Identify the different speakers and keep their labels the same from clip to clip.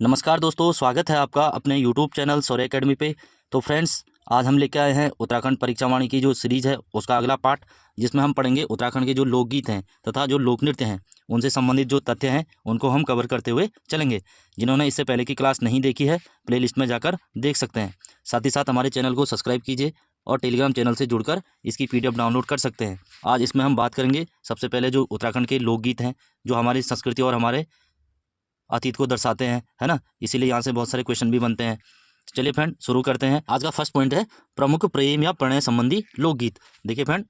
Speaker 1: नमस्कार दोस्तों, स्वागत है आपका अपने यूट्यूब चैनल शौर्य एकेडमी पे। तो फ्रेंड्स, आज हम लेके आए हैं उत्तराखंड परीक्षा वाणी की जो सीरीज़ है उसका अगला पार्ट, जिसमें हम पढ़ेंगे उत्तराखंड के जो लोकगीत हैं तथा जो लोक नृत्य हैं उनसे संबंधित जो तथ्य हैं उनको हम कवर करते हुए चलेंगे। जिन्होंने इससे पहले की क्लास नहीं देखी है, प्लेलिस्ट में जाकर देख सकते हैं। साथ ही साथ हमारे चैनल को सब्सक्राइब कीजिए और टेलीग्राम चैनल से जुड़कर इसकी PDF डाउनलोड कर सकते हैं। आज इसमें हम बात करेंगे सबसे पहले जो उत्तराखंड के लोकगीत हैं, जो हमारी संस्कृति और हमारे अतीत को दर्शाते हैं, है ना। इसीलिए यहाँ से बहुत सारे क्वेश्चन भी बनते हैं। चलिए फ्रेंड, शुरू करते हैं। आज का फर्स्ट पॉइंट है प्रमुख प्रेम या प्रणय संबंधी लोकगीत। देखिए फ्रेंड,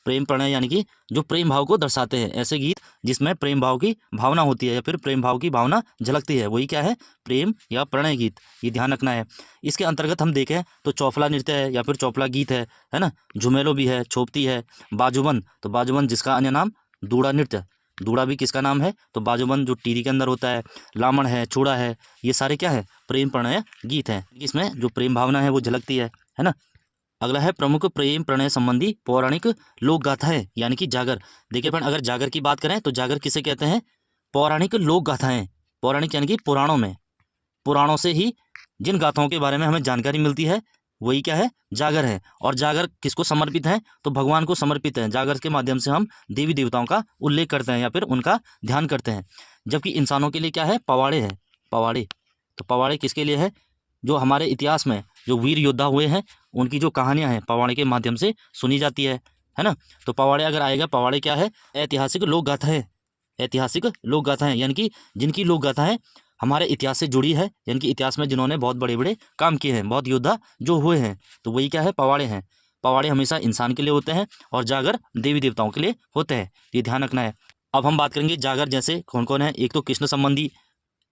Speaker 1: प्रेम प्रणय यानी कि जो प्रेम भाव को दर्शाते हैं, ऐसे गीत जिसमें प्रेम भाव की भावना होती है या फिर प्रेम भाव की भावना झलकती है, वही क्या है, प्रेम या प्रणय गीत। ये ध्यान रखना है। इसके अंतर्गत हम देखें तो चौफला नृत्य है या फिर चौफला गीत है ना। झुमेलो भी है, छोपती है, बाजूबंद, तो बाजूबंद जिसका अन्य नाम दूड़ा नृत्य, दूड़ा भी किसका नाम है, तो बाजूबंद जो टीरी के अंदर होता है, लामण है, चूड़ा है, ये सारे क्या है, प्रेम प्रणय गीत हैं। इसमें जो प्रेम भावना है वो झलकती है ना। अगला है प्रमुख प्रेम प्रणय संबंधी पौराणिक लोक गाथाएं यानी कि जागर। देखिए फ्रेंड, अगर जागर की बात करें तो जागर किसे कहते हैं, पौराणिक लोक गाथाएं। पौराणिक यानी कि पुराणों में, पुराणों से ही जिन गाथाओं के बारे में हमें जानकारी मिलती है वही क्या है, जागर है। और जागर किसको समर्पित है, तो भगवान को समर्पित है। जागर के माध्यम से हम देवी देवताओं का उल्लेख करते हैं या फिर उनका ध्यान करते हैं। जबकि इंसानों के लिए क्या है, पवाड़े है, पवाड़े। तो पवाड़े किसके लिए है, जो हमारे इतिहास में जो वीर योद्धा हुए हैं उनकी जो कहानियां हैं पवाड़े के माध्यम से सुनी जाती है ना। तो पवाड़े अगर आएगा, पवाड़े क्या है, ऐतिहासिक लोक गाथा है। ऐतिहासिक लोक गाथाएं यानी कि जिनकी लोक गाथाएं हमारे इतिहास से जुड़ी है, यानी कि इतिहास में जिन्होंने बहुत बड़े बड़े काम किए हैं, बहुत योद्धा जो हुए हैं, तो वही क्या है, पवाड़े हैं। पवाड़े हमेशा इंसान के लिए होते हैं और जागर देवी देवताओं के लिए होते हैं, ये ध्यान रखना है। अब हम बात करेंगे जागर जैसे कौन कौन है। एक तो कृष्ण संबंधी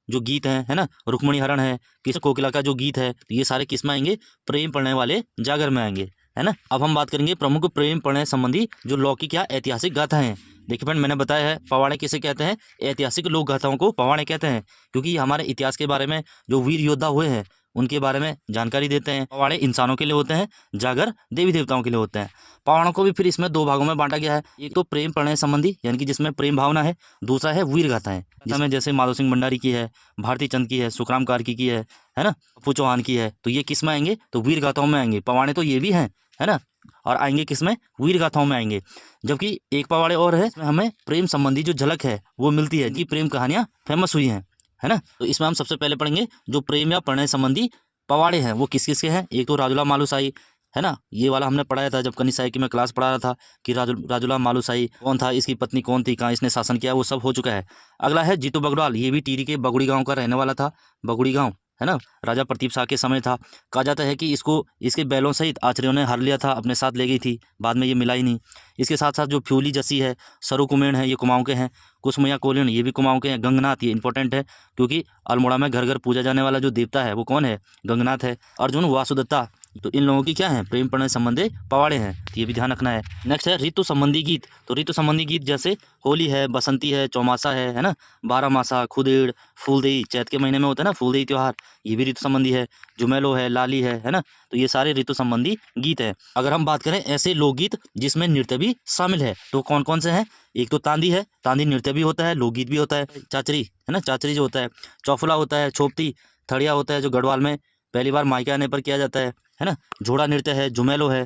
Speaker 1: जो गीत हैं, है ना, रुक्मणी हरण है, कृष्ण कोकिला का जो गीत है, तो ये सारे किस में आएंगे, प्रेम प्रणय वाले जागर में आएंगे, है ना। अब हम बात करेंगे प्रमुख प्रेम प्रणय संबंधी जो लौकिक या ऐतिहासिक गाथा हैं। देखिए फ्रेंड, मैंने बताया है पवाड़े किसे कहते हैं, ऐतिहासिक लोक गाथाओं को पवाड़े कहते हैं, क्योंकि ये हमारे इतिहास के बारे में जो वीर योद्धा हुए हैं उनके बारे में जानकारी देते हैं। पवाड़े इंसानों के लिए होते हैं, जागर देवी देवताओं के लिए होते हैं। पवाड़ों को भी फिर इसमें दो भागों में बांटा गया है। एक तो प्रेम प्रणय संबंधी यानी कि जिसमें प्रेम भावना है, दूसरा है वीर गाथाएं, जिसमें जैसे माधव सिंह भंडारी की है, भारती चंद की है, सुखराम कार्की की है ना, पप्पू चौहान की है। तो ये किस में आएंगे, तो वीर गाथाओं में आएंगे। पवाड़े तो ये भी हैं, है ना, और आएंगे किसमें, वीर गाथाओं में आएंगे। जबकि एक पवाड़े और है, इसमें हमें प्रेम संबंधी जो झलक है वो मिलती है, कि प्रेम कहानियां फेमस हुई हैं, है ना। तो इसमें हम सबसे पहले पढ़ेंगे जो प्रेम या प्रणय संबंधी पवाड़े हैं वो किस किस के हैं। एक तो राजूला मालूसाई, है ना, ये वाला हमने पढ़ाया था जब कनिसाई की मैं क्लास पढ़ा रहा था, कि राजूला मालूसाई कौन था, इसकी पत्नी कौन थी, कहाँ इसने शासन किया, वो सब हो चुका है। अगला है जीतू बगड़वाल, ये भी टिहरी के बगुड़ी गांव का रहने वाला था। बगुड़ी गांव, है ना, राजा प्रतीप शाह के समय था। कहा जाता है कि इसको इसके बैलों सहित आचर्यों ने हर लिया था, अपने साथ ले गई थी, बाद में ये मिला ही नहीं। इसके साथ साथ जो फ्यूली जसी है, सरू कुमेन है, ये कुमाऊं के हैं। कुसमैया कोलिन, ये भी कुमाऊं के हैं। गंगनाथ, ये इंपॉर्टेंट है क्योंकि अल्मोड़ा में घर घर पूजा जाने वाला जो देवता है वो कौन है, गंगनाथ है। अर्जुन वासुदत्ता, तो इन लोगों की क्या है, प्रेम प्रणय संबंधी पवाड़े हैं, तो ये भी ध्यान रखना है। नेक्स्ट है ऋतु संबंधी गीत। तो ऋतु संबंधी गीत जैसे होली है, बसंती है, चौमासा है ना, बारह मासा, खुदेड़, फूलदेई, चैत के महीने में होता है ना फूलदेई त्योहार, ये भी ऋतु संबंधी है। जुमेलो है, लाली है ना, तो ये सारे ऋतु संबंधी गीत है। अगर हम बात करें ऐसे लोकगीत जिसमें नृत्य भी शामिल है, तो कौन कौन से हैं। एक तो तांदी है, तांदी नृत्य भी होता है, लोकगीत भी होता है। चाचरी, है ना, चाचरी जो होता है। चौफला होता है, छोपती, थड़िया होता है जो गढ़वाल में पहली बार मायके आने पर किया जाता है ना। झोड़ा नृत्य है, झुमेलो है,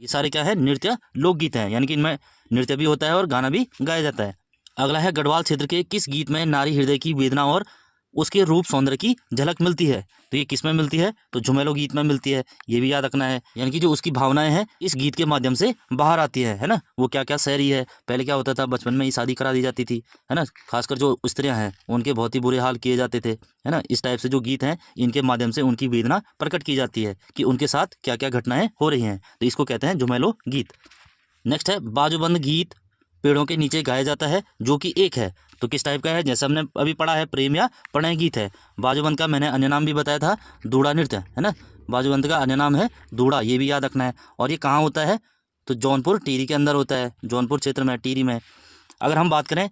Speaker 1: ये सारे क्या है, नृत्य लोकगीत हैं, यानी कि इनमें नृत्य भी होता है और गाना भी गाया जाता है। अगला है गढ़वाल क्षेत्र के किस गीत में नारी हृदय की वेदना और उसके रूप सौंदर्य की झलक मिलती है। तो ये किस में मिलती है, तो झुमेलो गीत में मिलती है, ये भी याद रखना है। यानी कि जो उसकी भावनाएं हैं इस गीत के माध्यम से बाहर आती है ना। वो क्या क्या शहरी है, पहले क्या होता था, बचपन में ही शादी करा दी जाती थी, है ना। खासकर जो स्त्रियां हैं उनके बहुत ही बुरे हाल किए जाते थे, है ना। इस टाइप से जो गीत हैं इनके माध्यम से उनकी वेदना प्रकट की जाती है कि उनके साथ क्या क्या घटनाएं हो रही हैं, तो इसको कहते हैं झुमेलो गीत। नेक्स्ट है बाजूबंद गीत पेड़ों के नीचे गाया जाता है जो कि एक है, तो किस टाइप का है, जैसे हमने अभी पढ़ा है प्रेम या प्रणय गीत है। बाजूबंद का मैंने अन्य नाम भी बताया था, दूड़ा नृत्य, है ना। बाजूबंद का अन्य नाम है दूड़ा, ये भी याद रखना है। और ये कहाँ होता है, तो जौनपुर टिहरी के अंदर होता है, जौनपुर क्षेत्र में, टिहरी में। अगर हम बात करें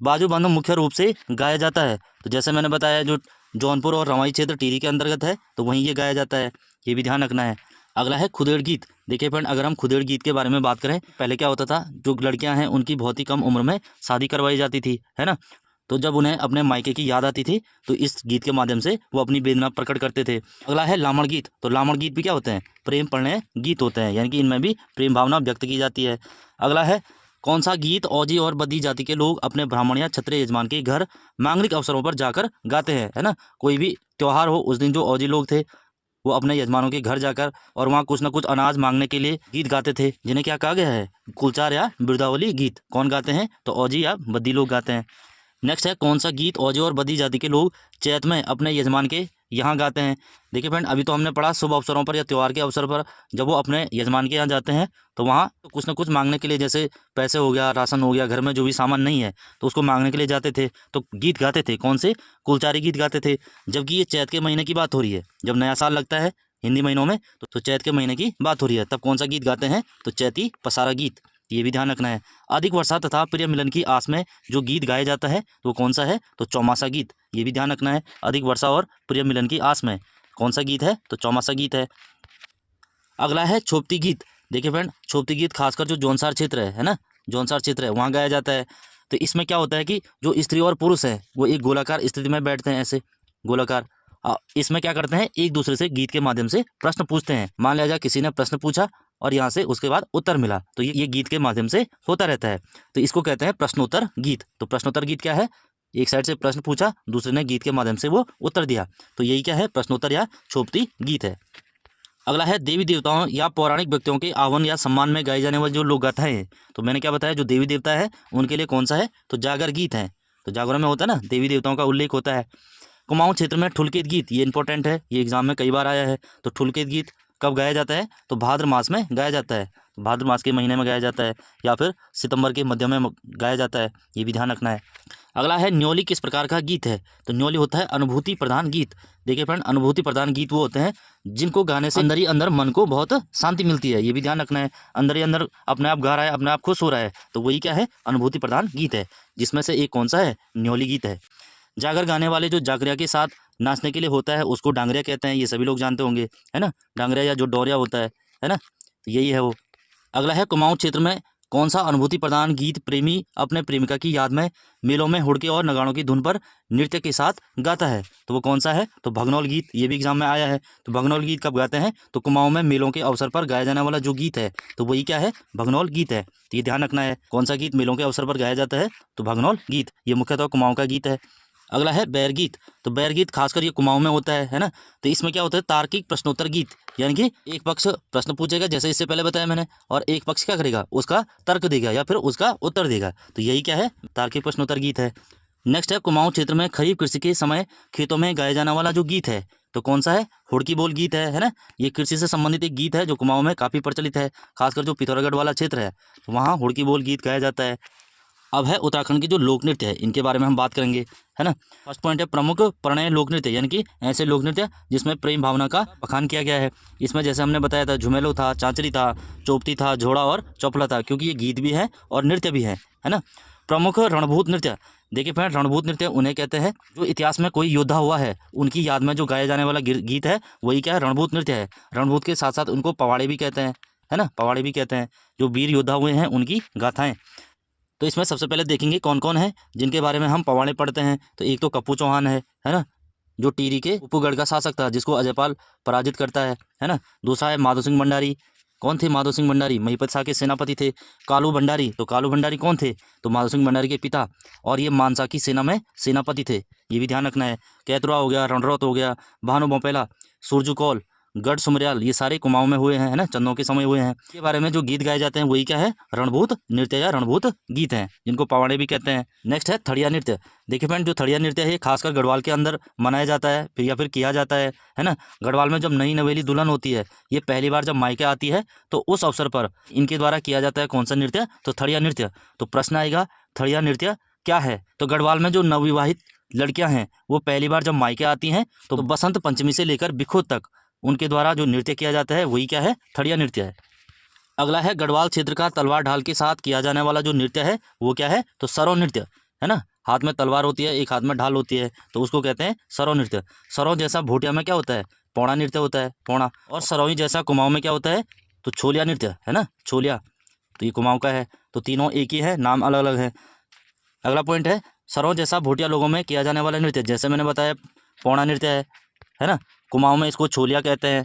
Speaker 1: बाजूबंद मुख्य रूप से गाया जाता है, तो जैसे मैंने बताया जो जौनपुर और रवाई क्षेत्र टिहरी के अंतर्गत है, तो वहीं ये गाया जाता है, ये भी ध्यान रखना है। अगला है खुदेड़ गीत। देखिए फ्रेंड, अगर हम खुदेड़ गीत के बारे में बात करें, पहले क्या होता था, जो लड़कियां हैं उनकी बहुत ही कम उम्र में शादी करवाई जाती थी, है ना। तो जब उन्हें अपने मायके की याद आती थी तो इस गीत के माध्यम से वो अपनी वेदना प्रकट करते थे। अगला है लामण गीत। तो लामण गीत भी क्या होते हैं? प्रेम प्रणय गीत होते हैं, यानी कि इनमें भी प्रेम भावना व्यक्त की जाती है। अगला है कौन सा गीत औजी और बद्दी जाति के लोग अपने ब्राह्मण या क्षत्रिय यजमान के घर मांगलिक अवसरों पर जाकर गाते हैं, है ना। कोई भी त्योहार हो उस दिन जो औजी लोग थे वो अपने यजमानों के घर जाकर और वहाँ कुछ ना कुछ अनाज मांगने के लिए गीत गाते थे, जिन्हें क्या कहा गया है? कुलचार या बिरदावली गीत। कौन गाते हैं? तो औजी या बद्दी लोग गाते हैं। नेक्स्ट है कौन सा गीत औजी और बद्दी जाति के लोग चैत में अपने यजमान के यहाँ गाते हैं। देखिए फ्रेंड, अभी तो हमने पढ़ा शुभ अवसरों पर या त्यौहार के अवसर पर जब वो अपने यजमान के यहाँ जाते हैं तो वहाँ तो कुछ ना कुछ मांगने के लिए, जैसे पैसे हो गया, राशन हो गया, घर में जो भी सामान नहीं है तो उसको मांगने के लिए जाते थे, तो गीत गाते थे। कौन से? कुलचारी गीत गाते थे। जबकि ये चैत के महीने की बात हो रही है, जब नया साल लगता है हिंदी महीनों में, तो चैत के महीने की बात हो रही है, तब कौन सा गीत गाते हैं? तो चैती पसारा गीत। ये भी ध्यान रखना है। अधिक वर्षा तथा प्रिय मिलन की आस में जो गीत गाया जाता है तो वो कौन सा है? तो चौमासा गीत। ये भी ध्यान रखना है। अधिक वर्षा और प्रिय मिलन की आस में कौन सा गीत है? तो चौमासा गीत है। अगला है छोपती गीत। देखिए फ्रेंड, छोपती गीत खासकर जो जौनसार क्षेत्र है ना, जौनसार क्षेत्र है वहाँ गाया जाता है। तो इसमें क्या होता है कि जो स्त्री और पुरुष है वो एक गोलाकार स्थिति में बैठते हैं, ऐसे गोलाकार। इसमें क्या करते हैं? एक दूसरे से गीत के माध्यम से प्रश्न पूछते हैं। मान लिया जाए किसी ने प्रश्न पूछा और यहाँ से उसके बाद उत्तर मिला, तो ये गीत के माध्यम से होता रहता है। तो इसको कहते हैं प्रश्नोत्तर गीत। तो प्रश्नोत्तर गीत क्या है? एक साइड से प्रश्न पूछा, दूसरे ने गीत के माध्यम से वो उत्तर दिया, तो यही क्या है? प्रश्नोत्तर या छोपती गीत है। अगला है देवी देवताओं या पौराणिक व्यक्तियों के आह्वान या सम्मान में गाई जाने वाली जो लोक गाथाएं हैं। तो मैंने क्या बताया, जो देवी देवता है उनके लिए कौन सा है? तो जागर गीत है। तो जागरण में होता है ना, देवी देवताओं का उल्लेख होता है। कुमाऊं क्षेत्र में ठुलकेत गीत, ये इंपॉर्टेंट है, ये एग्जाम में कई बार आया है। तो ठुलकेत गीत कब गाया जाता है? तो भाद्र मास में गाया जाता है। तो भाद्र मास के महीने में गाया जाता है या फिर सितंबर के मध्य में गाया जाता है, ये भी ध्यान रखना है। अगला है न्योली किस प्रकार का गीत है? तो न्योली होता है अनुभूति प्रधान गीत। देखिए फ्रेंड, अनुभूति प्रधान गीत वो होते हैं जिनको गाने से अंदर ही अंदर मन को बहुत शांति मिलती है, ये भी ध्यान रखना है। अंदर ही अंदर अपने आप गा रहा है, अपने आप खुश हो रहा है, तो वही क्या है? अनुभूति प्रधान गीत है, जिसमें से एक कौन सा है? न्योली गीत है। जागर गाने वाले जो जागरिया के साथ नाचने के लिए होता है उसको डांगरिया कहते हैं, ये सभी लोग जानते होंगे, है ना। डांगरिया या जो डोरिया होता है ना, तो यही है वो। अगला है कुमाऊं क्षेत्र में कौन सा अनुभूति प्रधान गीत प्रेमी अपने प्रेमिका की याद में मेलों में हुड़के और नगाड़ों की धुन पर नृत्य के साथ गाता है? तो वो कौन सा है? तो भगनौल गीत। ये भी एग्जाम में आया है। तो भगनौल गीत कब गाते हैं? तो कुमाऊं में मेलों के अवसर पर गाया जाने वाला जो गीत है तो वही क्या है? भगनौल गीत है। तो ये ध्यान रखना है, कौन सा गीत मेलों के अवसर पर गाया जाता है? तो भगनौल गीत। ये मुख्यतः कुमाऊं का गीत है। अगला है बैर गीत। तो बैर गीत खासकर ये कुमाऊं में होता है ना। तो इसमें क्या होता है? तार्किक प्रश्नोत्तर गीत, यानी कि एक पक्ष प्रश्न पूछेगा, जैसे इससे पहले बताया मैंने, और एक पक्ष क्या करेगा? उसका तर्क देगा या फिर उसका उत्तर देगा, तो यही क्या है? तार्किक प्रश्नोत्तर गीत है। नेक्स्ट है कुमाऊं क्षेत्र में खरीफ कृषि के समय खेतों में गाया जाने वाला जो गीत है तो कौन सा है? हुड़की बोल गीत है ना। ये कृषि से संबंधित एक गीत है जो कुमाऊं में काफ़ी प्रचलित है, खासकर जो पिथौरागढ़ वाला क्षेत्र है तो वहाँ हुड़की बोल गीत गाया जाता है। अब है उत्तराखंड के जो लोक नृत्य है, इनके बारे में हम बात करेंगे, है ना। फर्स्ट पॉइंट है प्रमुख प्रणय लोक नृत्य, यानी कि ऐसे लोक नृत्य जिसमें प्रेम भावना का बखान किया गया है। इसमें जैसे हमने बताया था झुमेलो था, चांचरी था, चौपती था, झोड़ा और चौपला था, क्योंकि ये गीत भी है और नृत्य भी है ना। प्रमुख रणभूत नृत्य। देखिए फ्रेंड, रणभूत नृत्य उन्हें कहते हैं जो इतिहास में कोई योद्धा हुआ है उनकी याद में जो गाया जाने वाला गीत है वही क्या है? रणभूत नृत्य है। रणभूत के साथ साथ उनको पवाड़े भी कहते हैं, है ना। पवाड़े भी कहते हैं जो वीर योद्धा हुए हैं उनकी गाथाएं। तो इसमें सबसे पहले देखेंगे कौन कौन है जिनके बारे में हम पवाड़े पढ़ते हैं। तो एक तो कप्पू चौहान है ना, जो टिहरी के उपगढ़ का शासक था जिसको अजयपाल पराजित करता है ना। दूसरा है माधो सिंह भंडारी। कौन थे माधो सिंह भंडारी? महिपत शाह के सेनापति थे। कालू भंडारी। तो कालू भंडारी कौन थे? तो माधो सिंह भंडारी के पिता, और ये मानसा की सेना में सेनापति थे, ये भी ध्यान रखना है। कैथुरा हो गया, रणरौत हो गया, भानु भोपेला, सूरजू कौल, गढ़ सुमरियाल, ये सारे कुमाऊं में हुए हैं, है ना, चंदों के समय हुए हैं। इसके बारे में जो गीत गाए जाते हैं वही क्या है? रणभूत नृत्य या रणभूत गीत हैं, जिनको पवाड़े भी कहते हैं। नेक्स्ट है थड़िया नृत्य। देखिए फ्रेंड, जो थड़िया नृत्य है खासकर गढ़वाल के अंदर मनाया जाता है फिर या फिर किया जाता है ना। गढ़वाल में जब नई नवेली दुल्हन होती है, ये पहली बार जब मायके आती है तो उस अवसर पर इनके द्वारा किया जाता है कौन सा नृत्य? तो थड़िया नृत्य। तो प्रश्न आएगा थड़िया नृत्य क्या है? तो गढ़वाल में जो नवविवाहित लड़कियां हैं वो पहली बार जब मायके आती हैं तो बसंत पंचमी से लेकर बिखो तक उनके द्वारा जो नृत्य किया जाता है वही क्या है? थड़िया नृत्य है। अगला है गढ़वाल क्षेत्र का तलवार ढाल के साथ किया जाने वाला जो नृत्य है वो क्या है? तो सरौ नृत्य, है ना। हाथ में तलवार होती है, एक हाथ में ढाल होती है, तो उसको कहते हैं सरौ नृत्य। सरौ जैसा भोटिया में क्या होता है? पौड़ा नृत्य होता है, पौड़ा। और सरौई जैसा कुमाऊं में क्या होता है? तो छोलिया नृत्य, है ना, छोलिया। तो ये कुमाऊं का है। तो तीनों एक ही है, नाम अलग अलग है। अगला पॉइंट है सरों जैसा भोटिया लोगों में किया जाने वाला नृत्य, जैसे मैंने बताया पौड़ा नृत्य है ना। कुमाऊं में इसको छोलिया कहते हैं,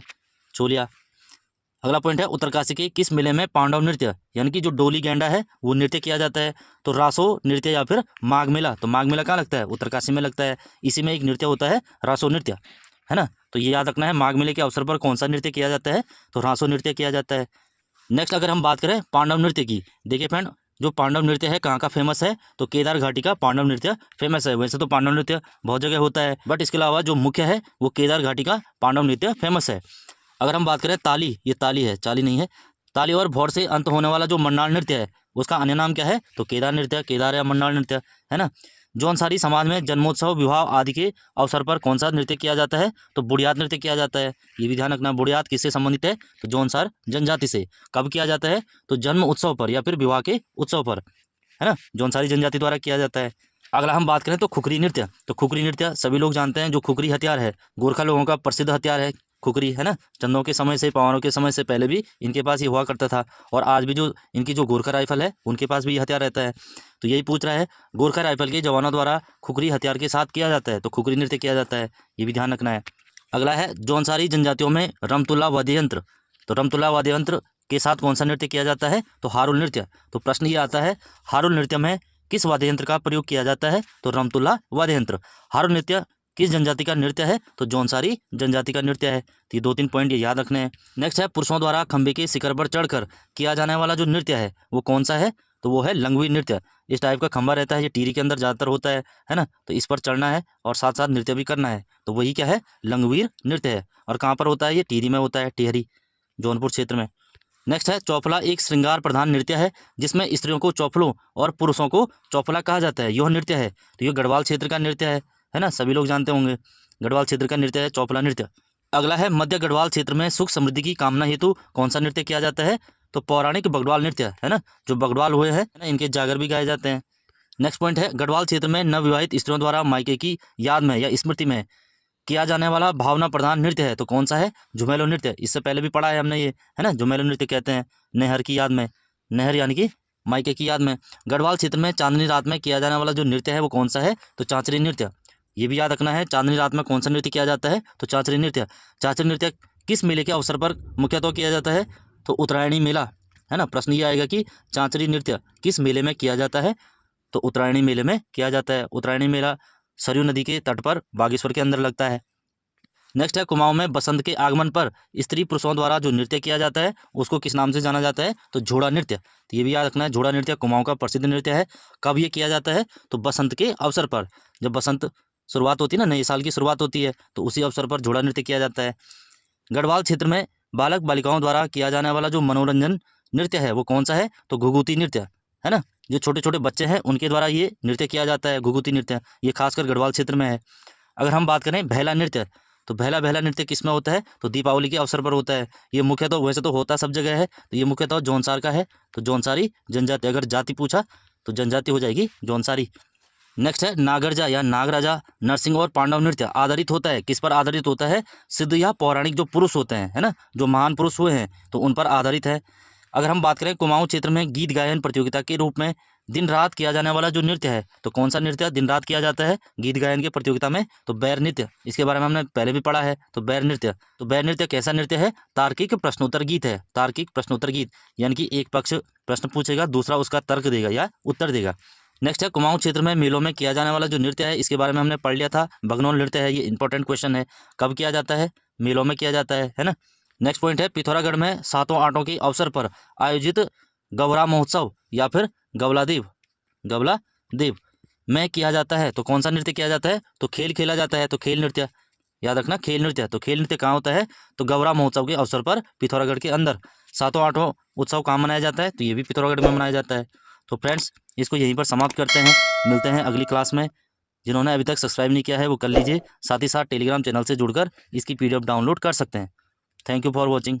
Speaker 1: छोलिया। अगला पॉइंट है उत्तरकाशी के किस मेले में पांडव नृत्य यानी कि जो डोली गेंडा है वो नृत्य किया जाता है? तो रासो नृत्य या फिर माघ मेला। तो माघ मेला कहाँ लगता है? उत्तरकाशी में लगता है। इसी में एक नृत्य होता है रासो नृत्य, है ना। तो ये याद रखना है, माघ मेले के अवसर पर कौन सा नृत्य किया जाता है? तो रासो नृत्य किया जाता है। नेक्स्ट अगर हम बात करें पांडव नृत्य की, देखिए फ्रेंड जो पांडव नृत्य है कहाँ का फेमस है? तो केदार घाटी का पांडव नृत्य फेमस है। वैसे तो पांडव नृत्य बहुत जगह होता है, बट इसके अलावा जो मुख्य है वो केदार घाटी का पांडव नृत्य फेमस है। अगर हम बात करें ताली, ये ताली है, चाली नहीं है, ताली और भौर से अंत होने वाला जो मन्नाड़ नृत्य है उसका अन्य नाम क्या है? तो केदार नृत्य, केदार या मन्नाड़ नृत्य, है ना। जौनसारी समाज में जन्मोत्सव, विवाह आदि के अवसर पर कौन सा नृत्य किया जाता है? तो बुढ़ियात नृत्य किया जाता है। ये भी ध्यान रखना, बुढ़ियात किससे संबंधित है? तो जौनसार जनजाति से। कब किया जाता है? तो जन्म उत्सव पर या फिर विवाह के उत्सव पर, है ना, जौनसारी जनजाति द्वारा किया जाता है। अगला हम बात करें तो खुखरी नृत्य। तो खुखरी नृत्य सभी लोग जानते हैं, जो खुखरी हथियार है गोरखा लोगों का प्रसिद्ध हथियार है खुखरी, है ना। चंदों के समय से, पवारों के समय से पहले भी इनके पास ये हुआ करता था, और आज भी जो इनकी जो गोरखा राइफल है उनके पास भी ये हथियार रहता है। तो यही पूछ रहा है, गोरखा राइफल के जवानों द्वारा खुखरी हथियार के साथ किया जाता है, तो खुखरी नृत्य किया जाता है, ये भी ध्यान रखना है। अगला है जौनसारी जनजातियों में रमतुल्ला वाद्य यंत्र। तो रमतुल्ला वाद्य यंत्र के साथ कौन सा नृत्य किया जाता है? तो हारुल नृत्य। तो प्रश्न ये आता है, हारुल नृत्य में किस वाद्य यंत्र का प्रयोग किया जाता है? तो रमतुल्ला वाद्य यंत्र। हारुल नृत्य किस जनजाति का नृत्य है? तो जौनसारी जनजाति का नृत्य है। तो ये 2-3 पॉइंट ये याद रखने हैं। नेक्स्ट है पुरुषों द्वारा खंबे के शिखर पर चढ़कर किया जाने वाला जो नृत्य है वो कौन सा है? तो वो है लंगवीर नृत्य। इस टाइप का खंबा रहता है, ये टीरी के अंदर ज़्यादातर होता है ना। तो इस पर चढ़ना है और साथ साथ नृत्य भी करना है, तो वही क्या है? लंगवीर नृत्य है। और कहाँ पर होता है? ये टिहरी में होता है, टिहरी जौनपुर क्षेत्र में। नेक्स्ट है चौफला एक श्रृंगार प्रधान नृत्य है जिसमें स्त्रियों को चौफलों और पुरुषों को चौफला कहा जाता है, यह नृत्य है। तो ये गढ़वाल क्षेत्र का नृत्य है ना, सभी लोग जानते होंगे, गढ़वाल क्षेत्र का नृत्य है चौफला नृत्य। अगला है मध्य गढ़वाल क्षेत्र में सुख समृद्धि की कामना हेतु कौन सा नृत्य किया जाता है? तो पौराणिक बगड़वाल नृत्य, है ना। जो बगड़वाल हुए हैं ना, इनके जागर भी गाए जाते हैं। नेक्स्ट पॉइंट है गढ़वाल क्षेत्र में नवविवाहित स्त्रियों द्वारा मायके की याद में या स्मृति में किया जाने वाला भावना प्रधान नृत्य है, तो कौन सा है? झुमेलो नृत्य। इससे पहले भी पढ़ा है हमने ये, है ना। झुमेलो नृत्य कहते हैं नहर की याद में, नहर यानी कि मायके की याद में। गढ़वाल क्षेत्र में चांदनी रात में किया जाने वाला जो नृत्य है वो कौन सा है? तो चांचरी नृत्य। ये भी याद रखना है, चांदनी रात में कौन सा नृत्य किया जाता है? तो चांचरी नृत्य। चांचरी नृत्य किस मेले के अवसर पर मुख्यतः किया जाता है? तो उत्तरायणी मेला, है ना। प्रश्न ये आएगा कि चांचरी नृत्य किस मेले में किया जाता है? तो उत्तरायणी मेले में किया जाता है। उत्तरायणी मेला सरयू नदी के तट पर बागेश्वर के अंदर लगता है। नेक्स्ट है कुमाऊं में बसंत के आगमन पर स्त्री पुरुषों द्वारा जो नृत्य किया जाता है उसको किस नाम से जाना जाता है? तो झोड़ा नृत्य। तो ये भी याद रखना है, झोड़ा नृत्य कुमाऊं का प्रसिद्ध नृत्य है। कब ये किया जाता है? तो बसंत के अवसर पर, जब बसंत शुरुआत होती है ना, नए साल की शुरुआत होती है, तो उसी अवसर पर झोड़ा नृत्य किया जाता है। गढ़वाल क्षेत्र में बालक बालिकाओं द्वारा किया जाने वाला जो मनोरंजन नृत्य है वो कौन सा है? तो घुघुती नृत्य, है ना। जो छोटे छोटे बच्चे हैं उनके द्वारा ये नृत्य किया जाता है, घुघुती नृत्य। ये खासकर गढ़वाल क्षेत्र में है। अगर हम बात करें भैला नृत्य, तो भैला भैला नृत्य किसमें होता है? तो दीपावली के अवसर पर होता है। ये मुख्यतः, वैसे तो होता सब जगह है, तो ये मुख्यतः जौनसार का है, तो जौनसारी जनजाति। अगर जाति पूछा तो जनजाति हो जाएगी जौनसारी। नेक्स्ट है नागरजा या नागराजा नरसिंह और पांडव नृत्य आधारित होता है, किस पर आधारित होता है? सिद्ध या पौराणिक जो पुरुष होते हैं, है ना, जो महान पुरुष हुए हैं, तो उन पर आधारित है। अगर हम बात करें कुमाऊं क्षेत्र में गीत गायन प्रतियोगिता के रूप में दिन रात किया जाने वाला जो नृत्य है, तो कौन सा नृत्य दिन रात किया जाता है गीत गायन की प्रतियोगिता में? तो बैर नृत्य। इसके बारे में हमने पहले भी पढ़ा है, तो बैर नृत्य। तो बैर नृत्य कैसा नृत्य है? तार्किक प्रश्नोत्तर गीत है, तार्किक प्रश्नोत्तर गीत, यानी कि एक पक्ष प्रश्न पूछेगा, दूसरा उसका तर्क देगा या उत्तर देगा। नेक्स्ट है कुमाऊं क्षेत्र में मेलों में किया जाने वाला जो नृत्य है, इसके बारे में हमने पढ़ लिया था, भगनोल नृत्य है। ये इंपॉर्टेंट क्वेश्चन है, कब किया जाता है? मेलों में किया जाता है ना। नेक्स्ट पॉइंट है पिथौरागढ़ में सातों आठों के अवसर पर आयोजित गवरा महोत्सव या फिर गवला देव में किया जाता है, तो कौन सा नृत्य किया जाता है? तो खेल खेला जाता है, तो खेल नृत्य। याद रखना, खेल नृत्य। तो खेल नृत्य कहाँ होता है? तो गवरा महोत्सव के अवसर पर पिथौरागढ़ के अंदर सातों आठों उत्सव कहाँ मनाया जाता है? तो ये भी पिथौरागढ़ में मनाया जाता है। तो फ्रेंड्स इसको यहीं पर समाप्त करते हैं, मिलते हैं अगली क्लास में। जिन्होंने अभी तक सब्सक्राइब नहीं किया है वो कर लीजिए, साथ ही साथ टेलीग्राम चैनल से जुड़कर इसकी PDF डाउनलोड कर सकते हैं। Thank you for watching.